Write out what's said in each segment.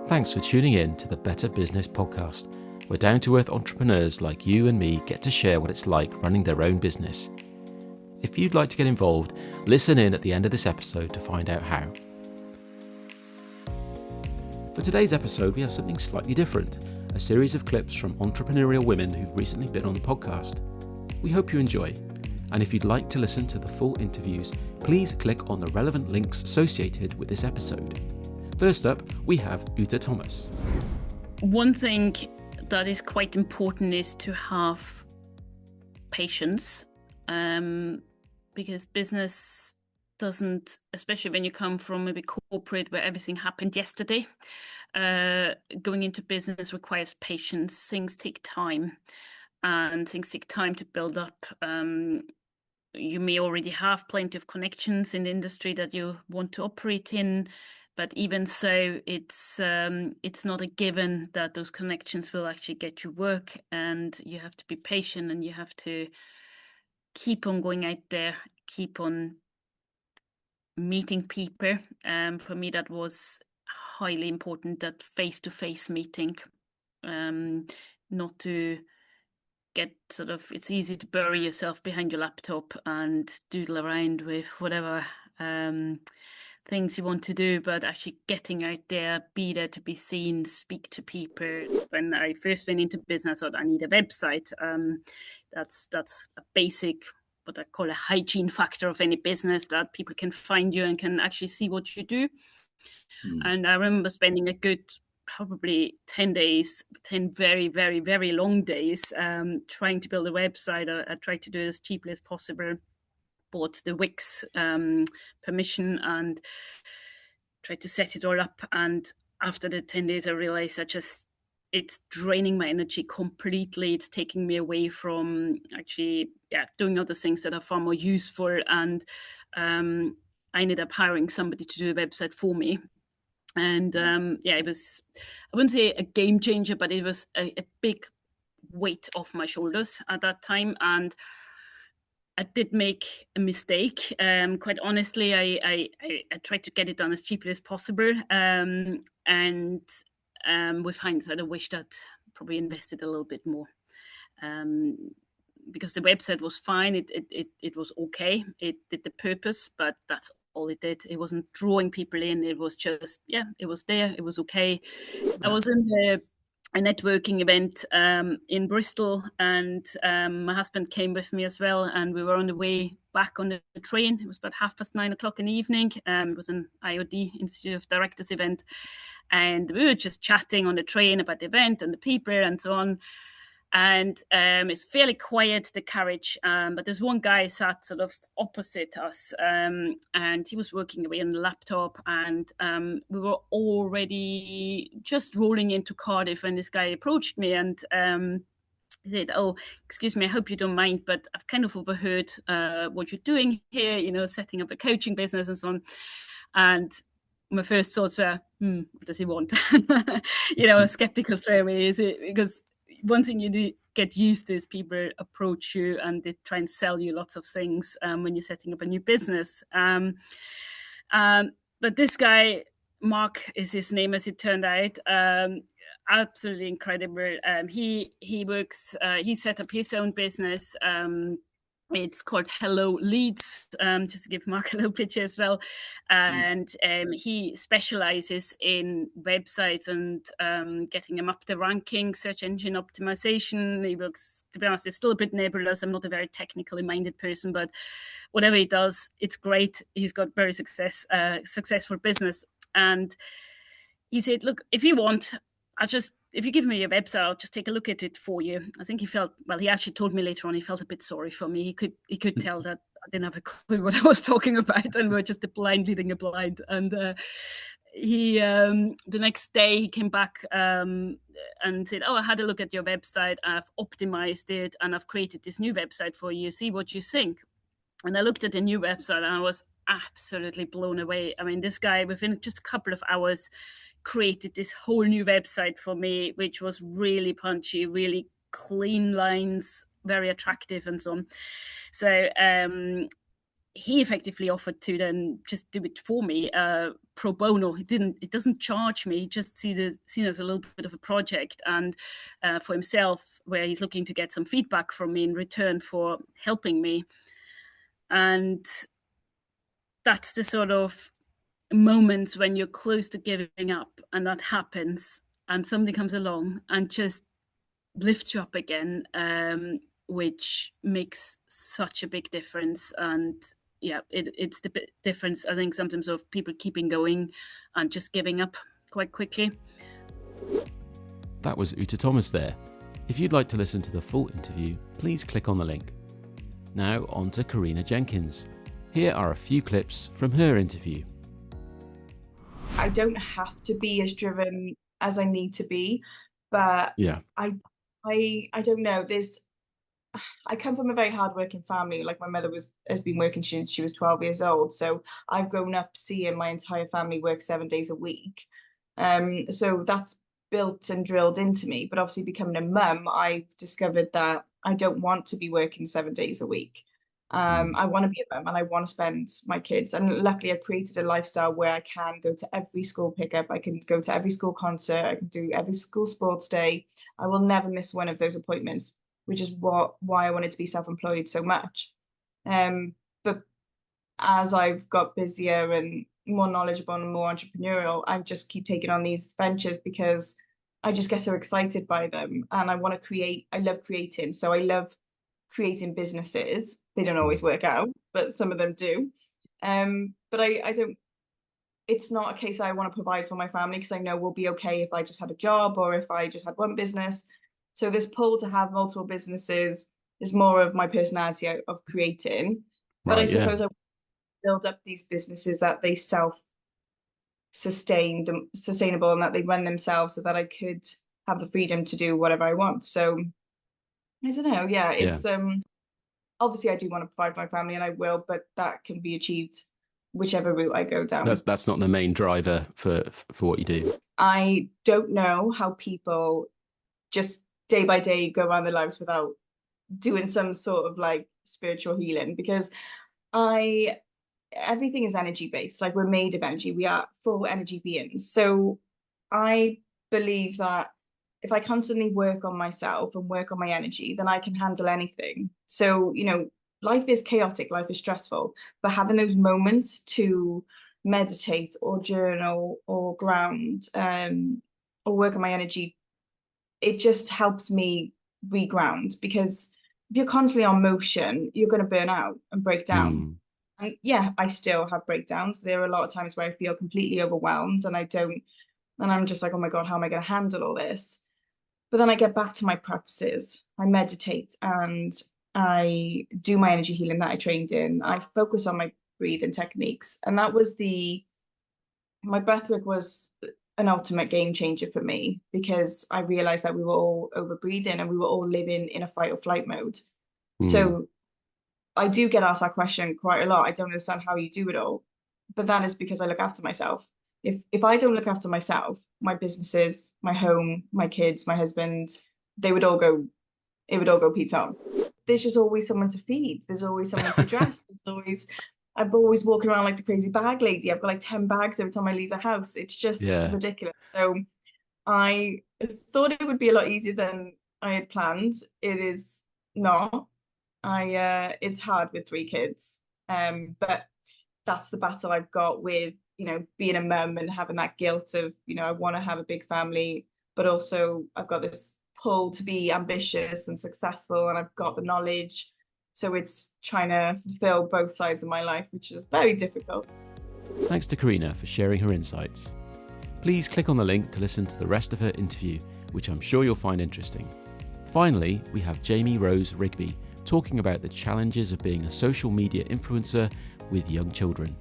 Thanks for tuning in to the Better Business Podcast, where down-to-earth entrepreneurs like you and me get to share what it's like running their own business. If you'd like to get involved, listen in at the end of this episode to find out how. For today's episode, we have something slightly different, a series of clips from entrepreneurial women who've recently been on the podcast. We hope you enjoy, and if you'd like to listen to the full interviews, please click on the relevant links associated with this episode. First up, we have Ute Thomas. One thing that is quite important is to have patience, because business doesn't, especially when you come from maybe corporate where everything happened yesterday, going into business requires patience. Things take time and things take time to build up. You may already have plenty of connections in the industry that you want to operate in, but even so, it's not a given that those connections will actually get you work, and you have to be patient and you have to keep on going out there, keep on meeting people. For me, that was highly important, that face-to-face meeting, not to get it's easy to bury yourself behind your laptop and doodle around with whatever things you want to do, but actually getting out there, be there to be seen, speak to people. When I first went into business, I thought I need a website. That's a basic, what I call a hygiene factor of any business, that people can find you and can actually see what you do. And I remember spending a good probably 10 days, 10 very, very, very long days trying to build a website. I tried to do it as cheaply as possible. Bought the Wix permission and tried to set it all up. And after the 10 days, I realized it's draining my energy completely. It's taking me away from actually doing other things that are far more useful. And I ended up hiring somebody to do the website for me. And it was, I wouldn't say a game changer, but it was a big weight off my shoulders at that time. And I did make a mistake. Quite honestly, I tried to get it done as cheaply as possible. And with hindsight, I wish that probably invested a little bit more. Because the website was fine. It was okay. It did the purpose, but that's all it did. It wasn't drawing people in. It was just, it was there. It was okay. I was in a networking event in Bristol, and my husband came with me as well, and we were on the way back on the train. It was about 9:30 in the evening. It was an IOD, Institute of Directors event, and we were just chatting on the train about the event and the people and so on. And it's fairly quiet, the carriage, but there's one guy sat sort of opposite us, and he was working away on the laptop, and we were already just rolling into Cardiff when this guy approached me, and he said, "Oh, excuse me, I hope you don't mind, but I've kind of overheard what you're doing here, setting up a coaching business and so on." And my first thoughts were, what does he want? Skeptical straight away. Is it because one thing you get used to is people approach you and they try and sell you lots of things when you're setting up a new business. But this guy, Mark is his name, as it turned out, absolutely incredible. He works, he set up his own business. It's called Hello Leads, just to give Mark a little picture as well. And he specializes in websites and getting them up the ranking, search engine optimization. He works, to be honest, it's still a bit nebulous. I'm not a very technically minded person, but whatever he does, it's great. He's got very successful business. And he said, "Look, if you want, if you give me your website, I'll just take a look at it for you." I think he actually told me later on, he felt a bit sorry for me. He could tell that I didn't have a clue what I was talking about, and we're just a blind leading a blind. And he, the next day he came back and said, "Oh, I had a look at your website. I've optimized it and I've created this new website for you. See what you think." And I looked at the new website and I was absolutely blown away. I mean, this guy, within just a couple of hours, created this whole new website for me, which was really punchy, really clean lines, very attractive and so on. So he effectively offered to then just do it for me, pro bono. It doesn't charge me, he just seen as a little bit of a project, and for himself, where he's looking to get some feedback from me in return for helping me. And that's the sort of moments when you're close to giving up, and that happens, and somebody comes along and just lifts you up again, which makes such a big difference. And yeah, it's the difference, I think, sometimes of people keeping going and just giving up quite quickly. That was Ute Thomas there. If you'd like to listen to the full interview, please click on the link. Now on to Carina Jenkins. Here are a few clips from her interview. I don't have to be as driven as I need to be, but Yeah. I don't know. I come from a very hardworking family. Like, my mother has been working since she was 12 years old. So I've grown up seeing my entire family work 7 days a week. So that's built and drilled into me. But obviously, becoming a mum, I've discovered that I don't want to be working 7 days a week. I want to be a mum and I want to spend my kids. And luckily, I've created a lifestyle where I can go to every school pickup, I can go to every school concert, I can do every school sports day. I will never miss one of those appointments, which is why I wanted to be self-employed so much. But as I've got busier and more knowledgeable and more entrepreneurial, I just keep taking on these ventures because I just get so excited by them, and I want to create. I love creating, so I love creating businesses. They don't always work out, but some of them do. But I don't. It's not a case I want to provide for my family, because I know we'll be okay if I just had a job or if I just had one business. So this pull to have multiple businesses is more of my personality of creating. But I suppose I build up these businesses that they sustainable, and that they run themselves, so that I could have the freedom to do whatever I want. So I don't know. Yeah, it's obviously I do want to provide for my family, and I will, but that can be achieved whichever route I go down. That's not the main driver for what you do. I don't know how people just day by day go around their lives without doing some sort of like spiritual healing, because everything is energy based. Like, we're made of energy. We are full energy beings. So I believe that if I constantly work on myself and work on my energy, then I can handle anything. So, life is chaotic, life is stressful, but having those moments to meditate or journal or ground, or work on my energy, it just helps me reground. Because if you're constantly on motion, you're going to burn out and break down. And yeah, I still have breakdowns. There are a lot of times where I feel completely overwhelmed, and I'm just like, oh my God, how am I going to handle all this? But then I get back to my practices. I meditate and I do my energy healing that I trained in. I focus on my breathing techniques. And my breathwork was an ultimate game changer for me, because I realized that we were all over breathing and we were all living in a fight or flight mode. So I do get asked that question quite a lot. I don't understand how you do it all, but that is because I look after myself. If I don't look after myself, my businesses, my home, my kids, my husband, it would all go pizza on. There's just always someone to feed. There's always someone to dress. I'm always walking around like the crazy bag lady. I've got like 10 bags every time I leave the house. It's just ridiculous. So I thought it would be a lot easier than I had planned. It is not. It's hard with 3 kids. But that's the battle I've got with, being a mum and having that guilt of, I want to have a big family, but also I've got this pull to be ambitious and successful, and I've got the knowledge. So it's trying to fulfill both sides of my life, which is very difficult. Thanks to Carina for sharing her insights. Please click on the link to listen to the rest of her interview, which I'm sure you'll find interesting. Finally, we have Jamie Rose Rigby talking about the challenges of being a social media influencer with young children.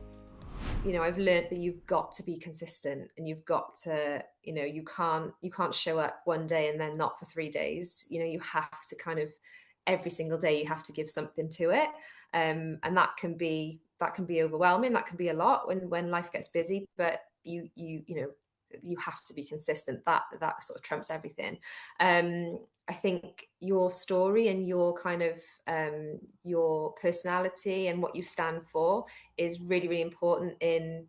I've learned that you've got to be consistent, and you've got to, you can't show up one day and then not for 3 days. You have to kind of, every single day you have to give something to it. And that can be overwhelming. That can be a lot when life gets busy, but you you have to be consistent. That sort of trumps everything. I think your story and your kind of your personality and what you stand for is really, really important in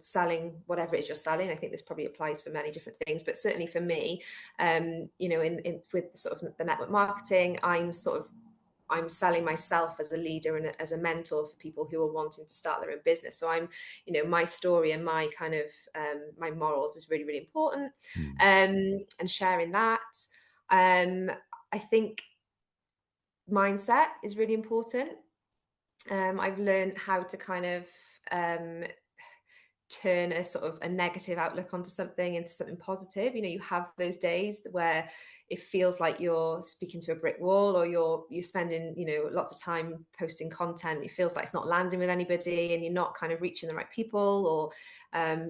selling whatever it is you're selling. I think this probably applies for many different things, but certainly for me, you know, in with sort of the network marketing, I'm selling myself as a leader and as a mentor for people who are wanting to start their own business. So I'm, you know, my story and my kind of my morals is really, really important, and sharing that. I think mindset is really important. I've learned how to kind of turn a sort of a negative outlook onto something into something positive. You know, you have those days where it feels like you're speaking to a brick wall, or you're spending, you know, lots of time posting content. It feels like it's not landing with anybody, and you're not kind of reaching the right people, or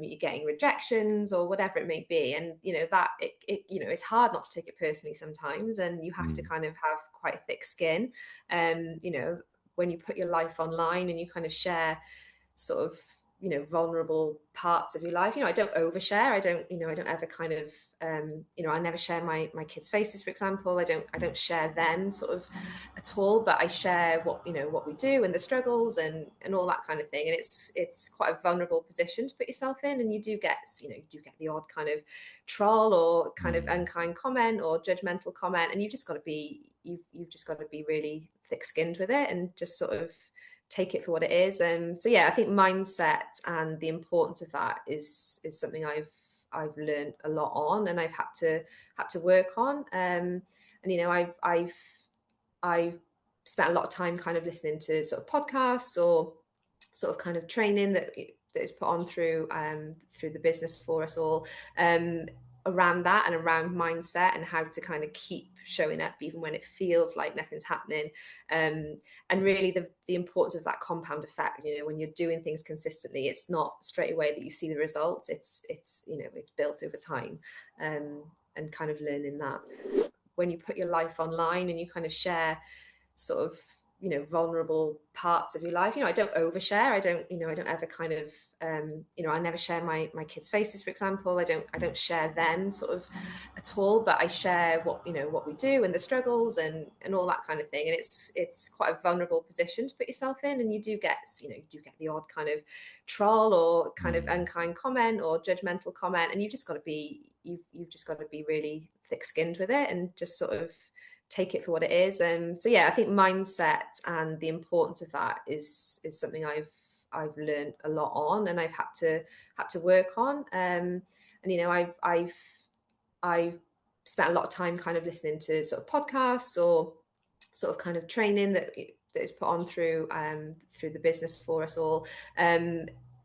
you're getting rejections, or whatever it may be. And you know that it you know, it's hard not to take it personally sometimes, and you have to kind of have quite a thick skin. You know, when you put your life online and you kind of share sort of, you know, vulnerable parts of your life. You know, I don't overshare. I don't ever kind of, you know, I never share my kids' faces, for example. I don't share them sort of at all, but I share what, you know, what we do and the struggles and all that kind of thing. And it's quite a vulnerable position to put yourself in. And you do get the odd kind of troll or kind of unkind comment or judgmental comment. And you've just got to be really thick-skinned with it and just sort of take it for what it is. And so, yeah, I think mindset and the importance of that is something I've learned a lot on, and I've had to work on. And you know, I've spent a lot of time kind of listening to sort of podcasts or sort of kind of training that is put on through the business for us all, around that and around mindset and how to kind of keep showing up even when it feels like nothing's happening, and really the importance of that compound effect. You know, when you're doing things consistently, it's not straight away that you see the results. It's you know, it's built over time, and kind of learning that when you put your life online and you kind of share sort of, you know, vulnerable parts of your life. You know, I don't overshare. I don't ever kind of, you know, I never share my kids' faces, for example. I don't share them sort of at all, but I share what, you know, what we do and the struggles and all that kind of thing. And it's quite a vulnerable position to put yourself in. And you do get the odd kind of troll or kind of unkind comment or judgmental comment. And you've just got to be really thick-skinned with it and just sort of take it for what it is. And so, yeah, I think mindset and the importance of that is something I've learned a lot on, and I've had to work on. And you know, I've spent a lot of time kind of listening to sort of podcasts or sort of kind of training that is put on through the business for us all,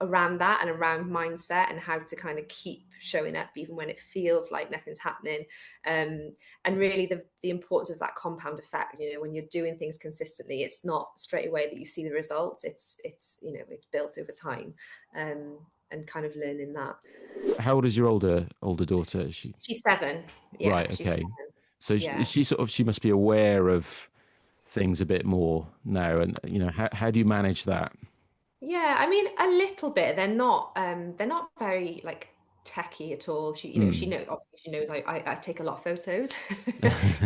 around that and around mindset and how to kind of keep showing up even when it feels like nothing's happening, and really the importance of that compound effect. You know, when you're doing things consistently, it's not straight away that you see the results. It's you know, it's built over time, and kind of learning that. How old is your older daughter? She's 7. Yeah, right. Okay. She's 7. So Yes. she must be aware of things a bit more now. And you know, how do you manage that? Yeah, I mean, a little bit. They're not very like techie at all. She, you know, obviously she knows I take a lot of photos.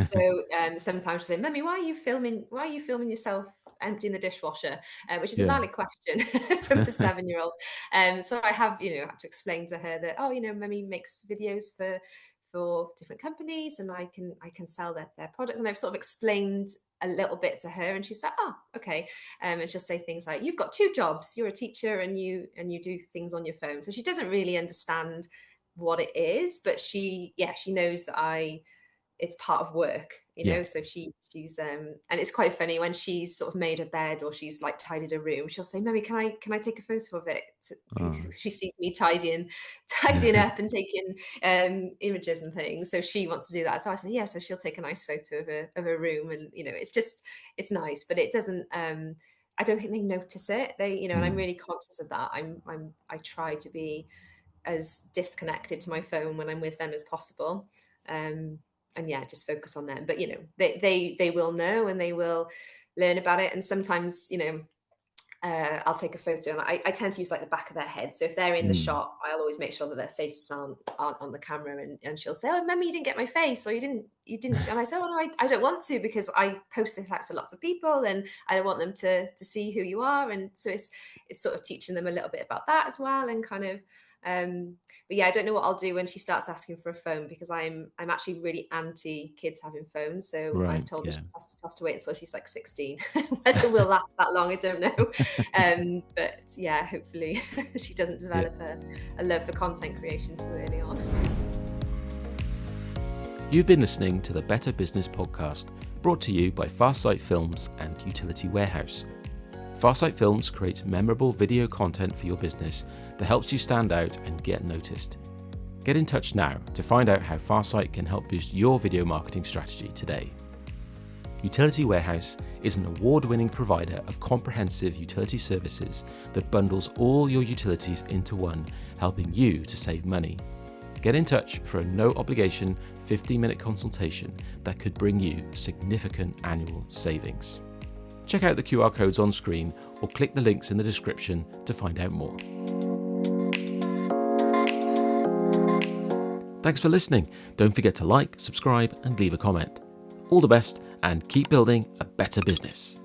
So sometimes she'll say, "Mummy, why are you filming yourself emptying the dishwasher?" Which is a valid question from a 7-year-old. So I have to explain to her that, oh, you know, Mummy makes videos for different companies, and I can sell their products. And I've sort of explained a little bit to her, and she's like, oh, okay. And she'll say things like, you've got 2 jobs, you're a teacher and you do things on your phone. So she doesn't really understand what it is, but she knows that it's part of work, you know. So she's and it's quite funny when she's sort of made her bed or she's like tidied her room, she'll say, "Mummy, can I take a photo of it?" She sees me tidying up and taking images and things, so she wants to do that. So I said, yeah. So she'll take a nice photo of her room, and you know, it's nice, but it doesn't. I don't think they notice it. They, you know, and I'm really conscious of that. I try to be as disconnected to my phone when I'm with them as possible. And yeah, just focus on them. But you know, they will know and they will learn about it. And sometimes, you know, I'll take a photo, and I tend to use like the back of their head. So if they're in the shot, I'll always make sure that their faces aren't on the camera, and she'll say, "Oh, Mummy, you didn't get my face, or you didn't," and I say, "Oh no, I don't want to, because I post this out to lots of people, and I don't want them to see who you are." And so it's sort of teaching them a little bit about that as well, and kind of. But yeah, I don't know what I'll do when she starts asking for a phone, because I'm actually really anti kids having phones. So Right, I've told her yeah. she has to wait until she's like 16. Whether we'll last that long, I don't know. But yeah, hopefully she doesn't develop a love for content creation too early on. You've been listening to the Better Business Podcast, brought to you by Farsight Films and Utility Warehouse. Farsight Films creates memorable video content for your business that helps you stand out and get noticed. Get in touch now to find out how Farsight can help boost your video marketing strategy today. Utility Warehouse is an award-winning provider of comprehensive utility services that bundles all your utilities into one, helping you to save money. Get in touch for a no-obligation 15-minute consultation that could bring you significant annual savings. Check out the QR codes on screen or click the links in the description to find out more. Thanks for listening. Don't forget to like, subscribe, and leave a comment. All the best, and keep building a better business.